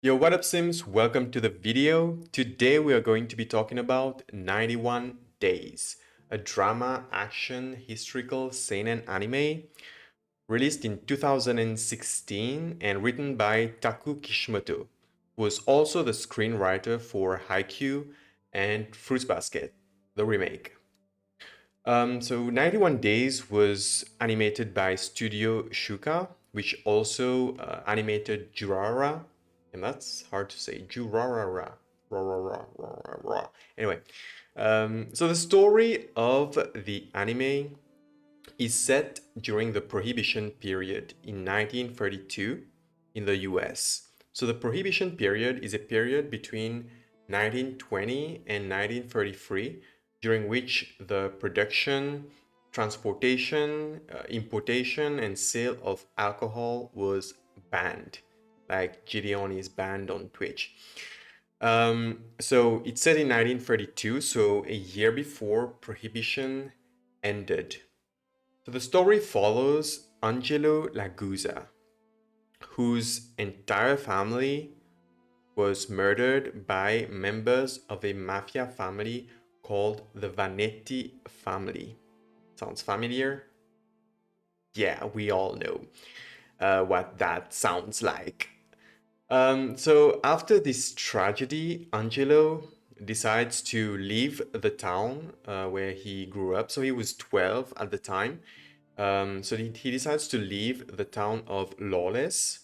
Yo, what up, Sims? Welcome to the video. Today we are going to be talking about 91 Days, a drama, action, historical, seinen anime released in 2016 and written by Taku Kishimoto, who was also the screenwriter for Haikyuu and Fruits Basket, the remake. So 91 Days was animated by Studio Shuka, which also animated Jurara, and that's hard to say. Jurara. Anyway, so the story of the anime is set during the Prohibition period in 1932 in the US. So the Prohibition period is a period between 1920 and 1933 during which the production, transportation, importation, and sale of alcohol was banned, like Gideon is banned on Twitch. So it's set in 1932, so a year before Prohibition ended. So the story follows Angelo Laguzza, whose entire family was murdered by members of a mafia family called the Vanetti family. Sounds familiar? Yeah, we all know what that sounds like. So after this tragedy, Angelo decides to leave the town where he grew up. So he was 12 at the time. So he decides to leave the town of Lawless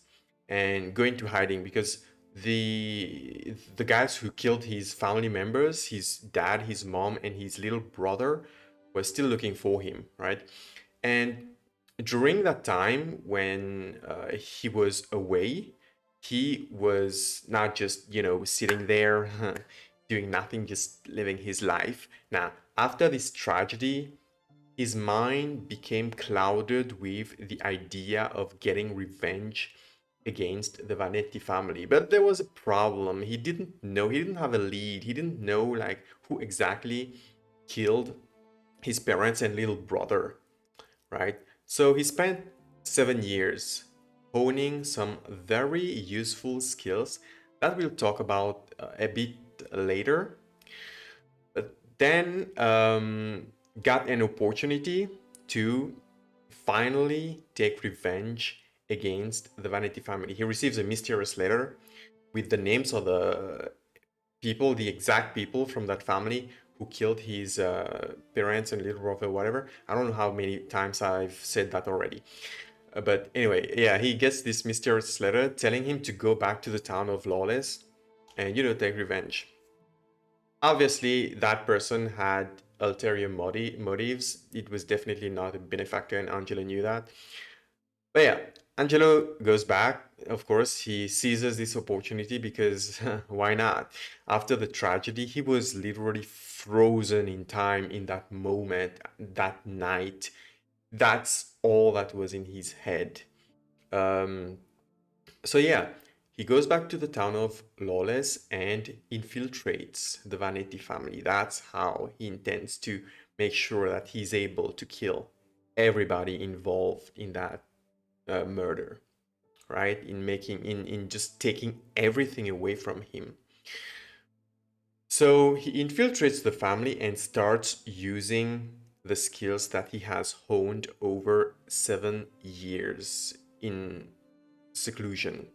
and go into hiding because the guys who killed his family members, his dad, his mom, and his little brother, were still looking for him, right? And during that time when he was away, he was not just, sitting there doing nothing, just living his life. Now, after this tragedy, his mind became clouded with the idea of getting revenge against the Vanetti family. But there was a problem. He didn't know, he didn't have a lead. He didn't know like who exactly killed his parents and little brother, right? So he spent 7 years honing some very useful skills that we'll talk about a bit later. But then got an opportunity to finally take revenge against the Vanity family. He receives a mysterious letter with the names of the people, the exact people from that family who killed his parents and little brother, whatever. I don't know how many times I've said that already. But anyway, yeah, he gets this mysterious letter telling him to go back to the town of Lawless and, take revenge. Obviously, that person had ulterior motives. It was definitely not a benefactor, and Angelo knew that. But yeah, Angelo goes back. Of course, he seizes this opportunity because why not? After the tragedy, he was literally frozen in time in that moment, that night. That's all that was in his head. Um, so yeah, he goes back to the town of Lawless and infiltrates the Vanetti family. That's how he intends to make sure that he's able to kill everybody involved in that murder, right? In just taking everything away from him. So he infiltrates the family and starts using the skills that he has honed over 7 years in seclusion.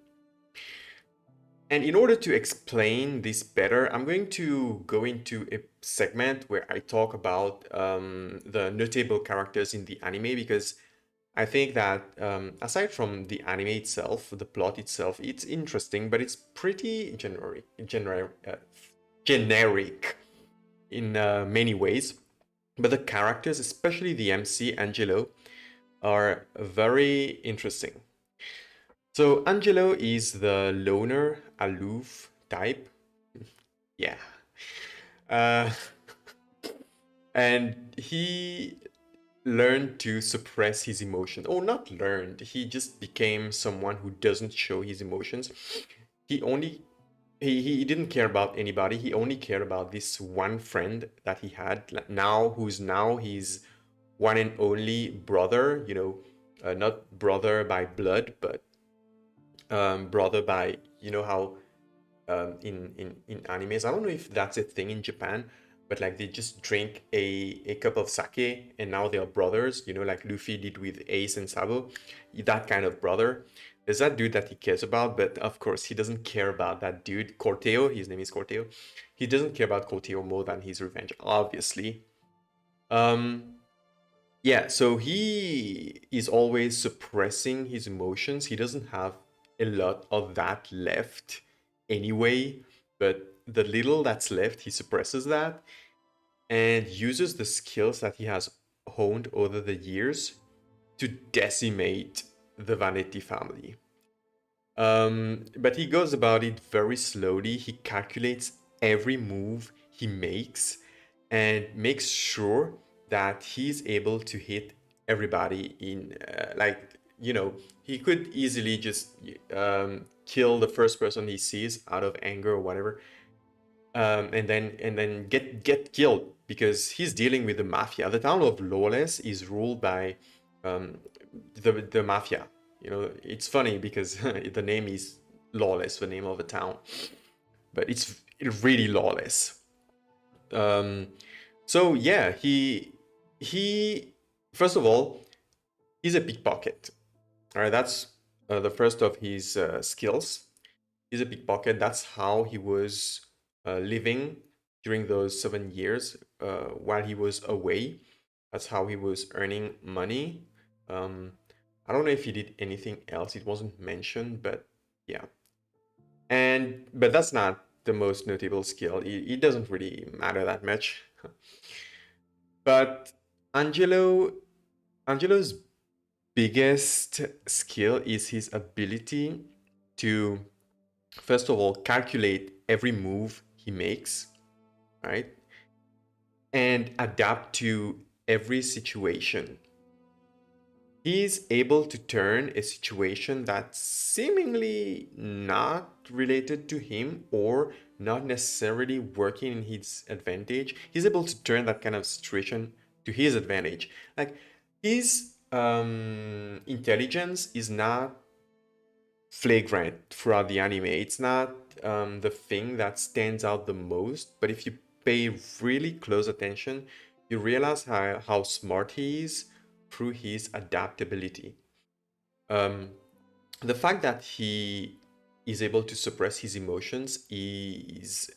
And in order to explain this better, I'm going to go into a segment where I talk about the notable characters in the anime because I think that aside from the anime itself, the plot itself, it's interesting, but it's pretty generic in many ways. But the characters, especially the MC Angelo, are very interesting. So Angelo is the loner, aloof type. Yeah. Uh, and he learned to suppress his emotions. Oh, not learned. He just became someone who doesn't show his emotions. He only he didn't care about anybody. He only cared about this one friend that he had now, who's now his one and only brother. Not brother by blood, but brother by how in animes. I don't know if that's a thing in Japan, but like they just drink a cup of sake and now they are brothers, you know, like Luffy did with Ace and Sabo. That kind of brother. There's that dude that he cares about, but of course he doesn't care about that dude, Corteo. His name is Corteo. He doesn't care about Corteo more than his revenge, obviously. Um, yeah, so he is always suppressing his emotions. He doesn't have a lot of that left anyway, but the little that's left, he suppresses that and uses the skills that he has honed over the years to decimate the Vanity family. But he goes about it very slowly. He calculates every move he makes and makes sure that he's able to hit everybody in, like, you know, he could easily just kill the first person he sees out of anger or whatever, and then get killed because he's dealing with the mafia. The town of Lawless is ruled by um, the mafia. You know, it's funny because the name is Lawless, the name of the town, but it's really lawless. Um, so yeah, he first of all, he's a pickpocket. All right, that's the first of his skills. He's a pickpocket. That's how he was living during those 7 years while he was away. That's how he was earning money. Um, I don't know if he did anything else. It wasn't mentioned, but yeah. But that's not the most notable skill. It doesn't really matter that much. But Angelo, Angelo's biggest skill is his ability to, first of all, calculate every move he makes, right? And adapt to every situation. He's able to turn a situation that's seemingly not related to him or not necessarily working in his advantage. He's able to turn that kind of situation to his advantage. Like his intelligence is not flagrant throughout the anime. It's not the thing that stands out the most, but if you pay really close attention, you realize how smart he is through his adaptability. Um, the fact that he is able to suppress his emotions is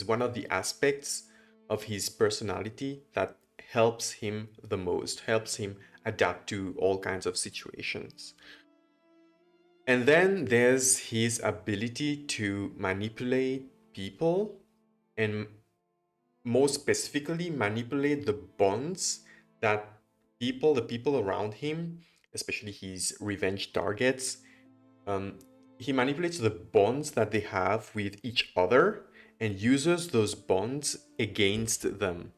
one of the aspects of his personality that helps him the most, helps him adapt to all kinds of situations. And then there's his ability to manipulate people and more specifically manipulate the bonds that the people around him, especially his revenge targets, um, he manipulates the bonds that they have with each other and uses those bonds against them.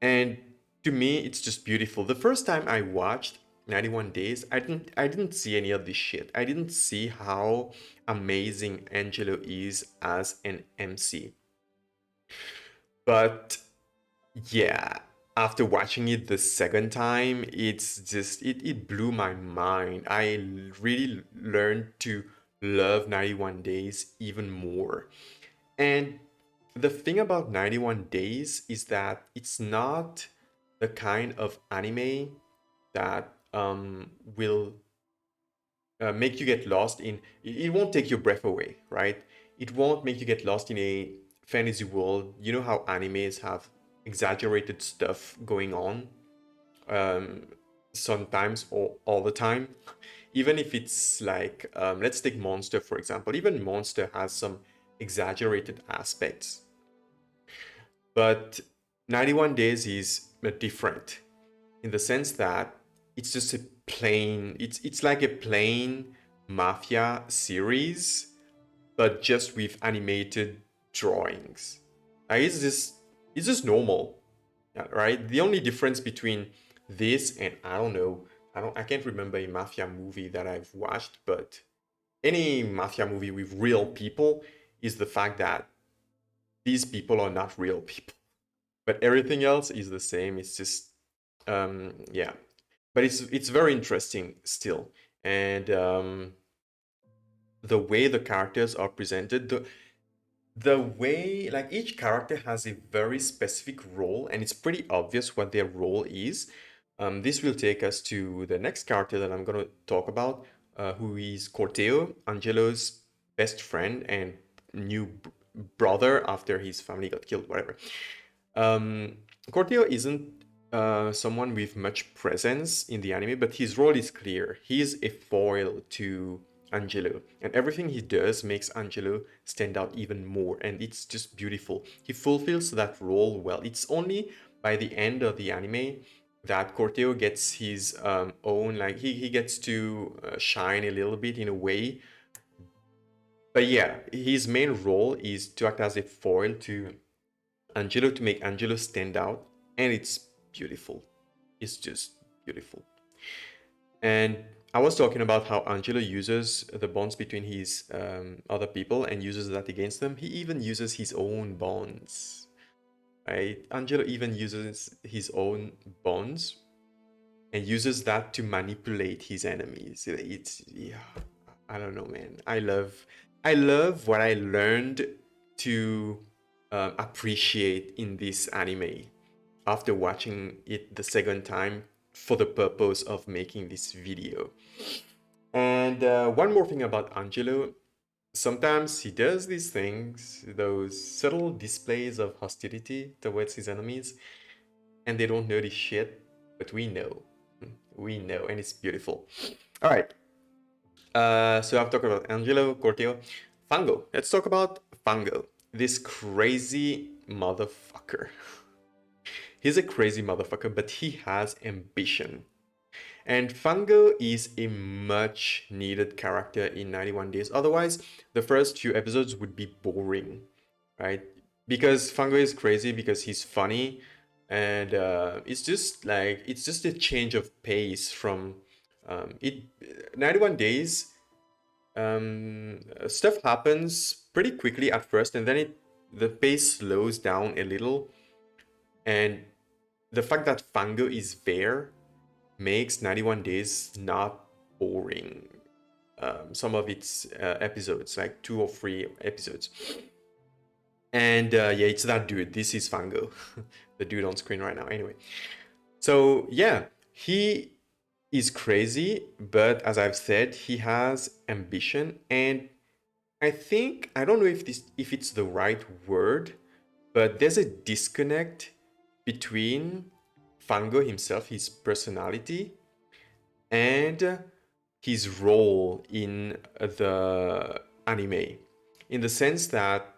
And to me, it's just beautiful. The first time I watched 91 Days, I didn't see any of this shit. I didn't see how amazing Angelo is as an MC. But yeah, after watching it the second time, it blew my mind. I really learned to love 91 Days even more. And the thing about 91 Days is that it's not the kind of anime that will make you get lost in. It won't take your breath away, right? It won't make you get lost in a fantasy world. You know how animes have exaggerated stuff going on um, sometimes or all the time. Even if it's like, let's take Monster for example. Even Monster has some exaggerated aspects. But 91 Days is different in the sense that it's just a plain, it's like a plain mafia series, but just with animated drawings. Like it's just normal, yeah, right? The only difference between this and I don't know, I can't remember a mafia movie that I've watched, but any mafia movie with real people is the fact that these people are not real people. But everything else is the same. It's just yeah, but it's very interesting still, and the way the characters are presented. the way, like, each character has a very specific role, and it's pretty obvious what their role is. This will take us to the next character that I'm going to talk about, who is Corteo, Angelo's best friend and new brother after his family got killed, whatever. Corteo isn't someone with much presence in the anime, but his role is clear. He is a foil to Angelo, and everything he does makes Angelo stand out even more, and it's just beautiful. He fulfills that role well. It's only by the end of the anime that Corteo gets his own, like, he gets to shine a little bit in a way. But yeah, his main role is to act as a foil to Angelo, to make Angelo stand out, and it's beautiful. It's just beautiful. And I was talking about how Angelo uses the bonds between his other people and uses that against them. He even uses his own bonds, right? Angelo even uses his own bonds and uses that to manipulate his enemies. It's, yeah, I don't know, man. I love what I learned to appreciate in this anime after watching it the second time for the purpose of making this video. And one more thing about Angelo, sometimes he does these things, those subtle displays of hostility towards his enemies, and they don't notice shit, but we know. We know, and it's beautiful. All right. So I've talked about Angelo, Corteo, Fango. Let's talk about Fango. This crazy motherfucker. He's a crazy motherfucker, but he has ambition. And Fango is a much needed character in 91 Days. Otherwise, the first few episodes would be boring, right? Because Fango is crazy, because he's funny, and it's just a change of pace from it. 91 Days, stuff happens pretty quickly at first, and then the pace slows down a little, and the fact that Fango is there makes 91 Days not boring. Some of its episodes, like 2 or 3 episodes. And yeah, it's that dude. This is Fango, the dude on screen right now. Anyway, so yeah, he is crazy, but as I've said, he has ambition, and I don't know if it's the right word, but there's a disconnect between Fango himself, his personality, and his role in the anime, in the sense that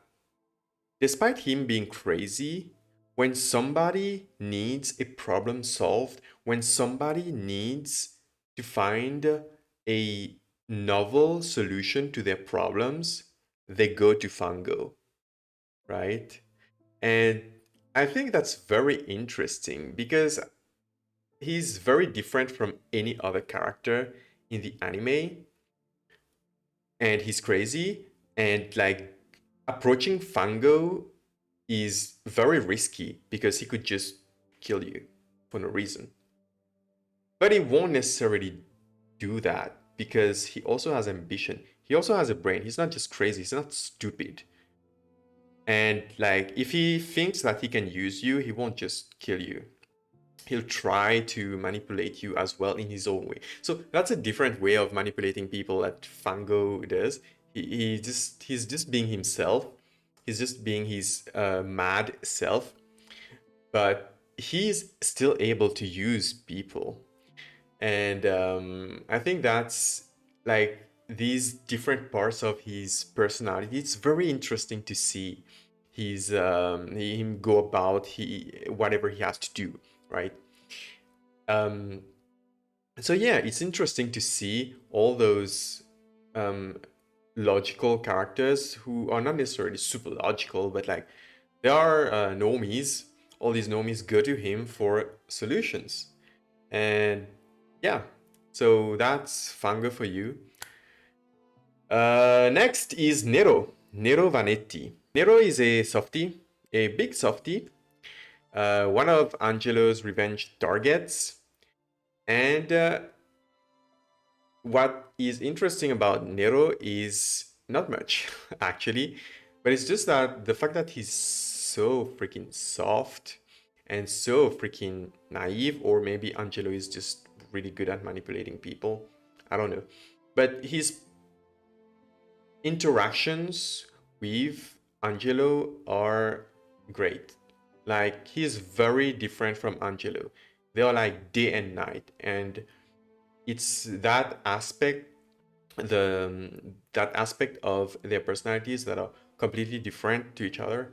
despite him being crazy, when somebody needs a problem solved, when somebody needs to find a novel solution to their problems, they go to Fango, right? And I think that's very interesting because he's very different from any other character in the anime, and he's crazy, and like approaching Fango is very risky because he could just kill you for no reason. But he won't necessarily do that because he also has ambition. He also has a brain. He's not just crazy, he's not stupid. And like if he thinks that he can use you, he won't just kill you. He'll try to manipulate you as well in his own way. So that's a different way of manipulating people that Fango does. He's just being himself. He's just being his mad self, but he's still able to use people. And I think that's like these different parts of his personality. It's very interesting to see him go about whatever he has to do, right? Um, so yeah, it's interesting to see all those logical characters who are not necessarily super logical, but like they are normies. All these normies go to him for solutions. And yeah, so that's Fango for you. Next is Nero. Nero Vanetti. Nero is a softie, a big softie, one of Angelo's revenge targets. And what is interesting about Nero is not much, actually, But it's just that the fact that he's so freaking soft and so freaking naive, or maybe Angelo is just really good at manipulating people. I don't know. But his interactions with Angelo are great. Like, he's very different from Angelo. They are like day and night, and it's that aspect, the that aspect of their personalities that are completely different to each other,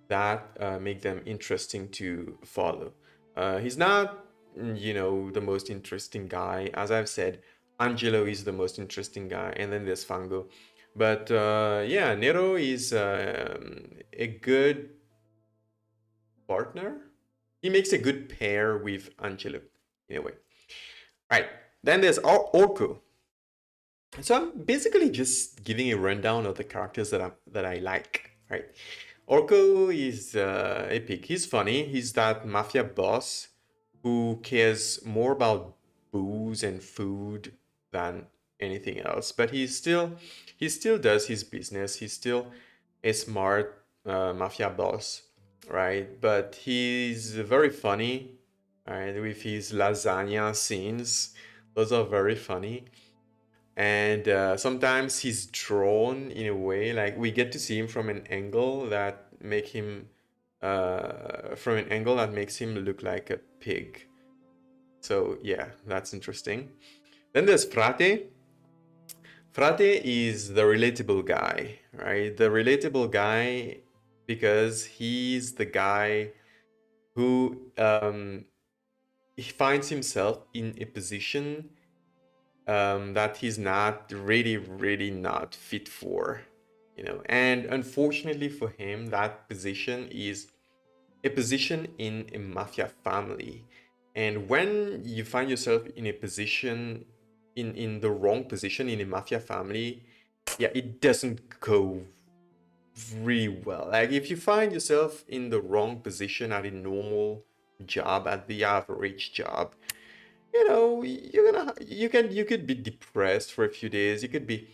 that make them interesting to follow. He's not, the most interesting guy. As I've said, Angelo is the most interesting guy, and then there's Fango. But yeah, Nero is a good partner. He makes a good pair with Angelo, in a way. Right. Then there's Orko. So I'm basically just giving a rundown of the characters that I like, right? Orko is epic. He's funny. He's that mafia boss who cares more about booze and food than anything else. But he still does his business. He's still a smart mafia boss, right? But he's very funny, right? With his lasagna scenes, those are very funny. And sometimes he's drawn in a way like we get to see him from an angle that makes him look like a pig. So yeah, that's interesting. Then there's Frate. Frate is the relatable guy, right? The relatable guy because he's the guy who he finds himself in a position that he's not really, really not fit for, And unfortunately for him, that position is a position in a mafia family. And when you find yourself in a position, in the wrong position in a mafia family, yeah, it doesn't go really well. Like, if you find yourself in the wrong position at a normal job, at the average job, you could be depressed for a few days. You could be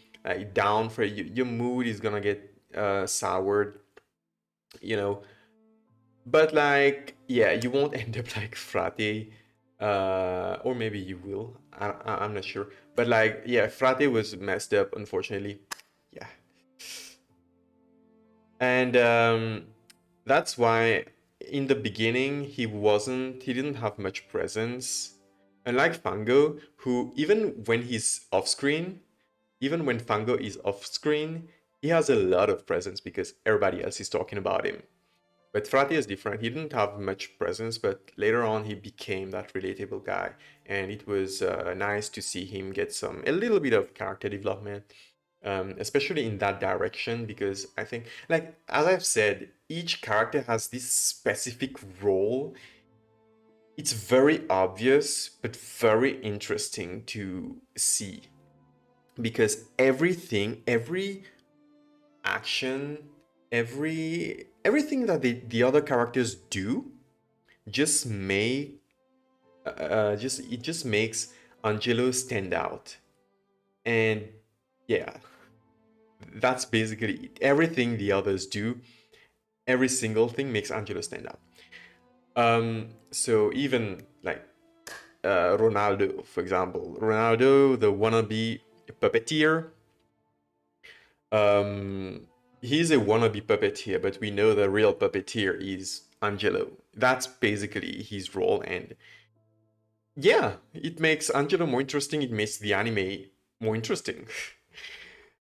down for your mood is gonna get soured, you know. But like, yeah, you won't end up like Frate, or maybe you will. I'm not sure. But like, yeah, Frate was messed up, unfortunately. Yeah, and that's why in the beginning he didn't have much presence. Unlike Fango, who even when Fango is off screen, he has a lot of presence because everybody else is talking about him. But Frati is different. He didn't have much presence, but later on he became that relatable guy, and it was nice to see him get a little bit of character development, especially in that direction. Because I think, like as I've said, each character has this specific role. It's very obvious, but very interesting to see because every action, everything that the other characters do just make just it just makes Angelo stand out. And yeah, that's basically it. Everything the others do, every single thing makes Angelo stand out. So even like Ronaldo, for example, Ronaldo, the wannabe puppeteer, Um, he's a wannabe puppeteer, but we know the real puppeteer is Angelo. That's basically his role, and yeah, it makes Angelo more interesting. It makes the anime more interesting,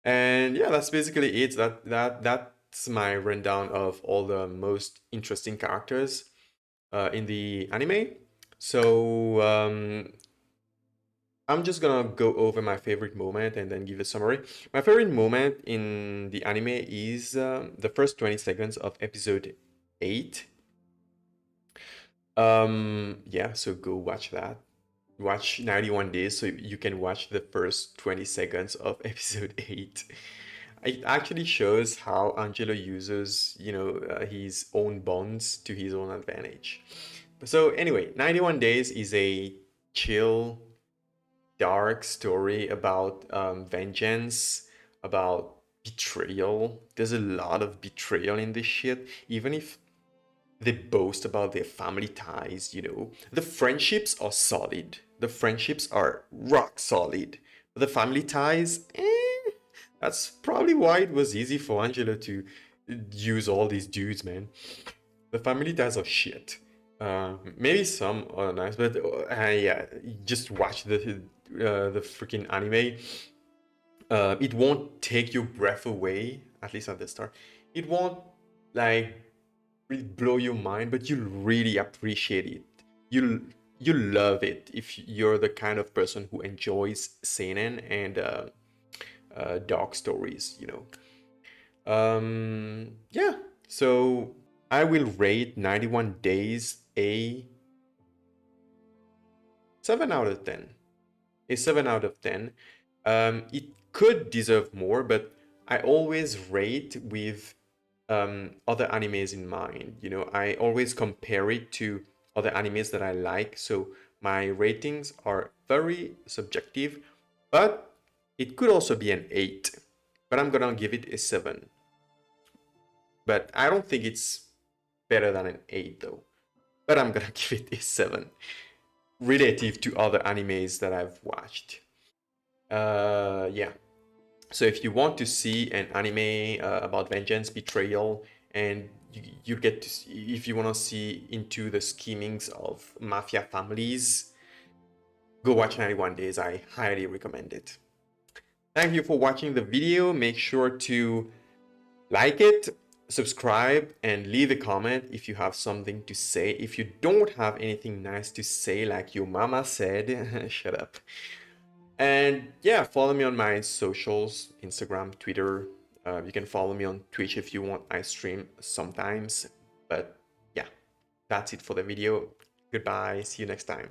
and yeah, that's basically it. That's my rundown of all the most interesting characters in the anime. So I'm just gonna go over my favorite moment and then give a summary. My favorite moment in the anime is the first 20 seconds of episode 8. Yeah, so go watch that. Watch 91 Days so you can watch the first 20 seconds of episode 8. It actually shows how Angelo uses, his own bonds to his own advantage. So anyway, 91 Days is a chill, dark story about vengeance, about betrayal. There's a lot of betrayal in this shit. Even if they boast about their family ties, the friendships are solid. The friendships are rock solid. But the family ties, that's probably why it was easy for Angela to use all these dudes, man. The family ties are shit. Maybe some are nice, but yeah, just watch the freaking anime. It won't take your breath away, at least at the start. It won't like really blow your mind, but you'll really appreciate it. You'll you love it if you're the kind of person who enjoys seinen and dark stories. Yeah. So I will rate 91 Days a 7 out of 10. A 7 out of 10. It could deserve more, but I always rate with other animes in mind. I always compare it to other animes that I like. So my ratings are very subjective, but it could also be an 8. But I'm gonna give it a 7. But I don't think it's better than an 8 though. But I'm gonna give it a 7 relative to other animes that I've watched. Yeah. So if you want to see an anime about vengeance, betrayal, and you get to see, if you want to see into the schemings of mafia families, go watch 91 Days. I highly recommend it. Thank you for watching the video. Make sure to like it, subscribe, and leave a comment if you have something to say. If you don't have anything nice to say, like your mama said, shut up. And yeah, follow me on my socials, Instagram, Twitter. You can follow me on Twitch if you want. I stream sometimes. But yeah, that's it for the video. Goodbye. See you next time.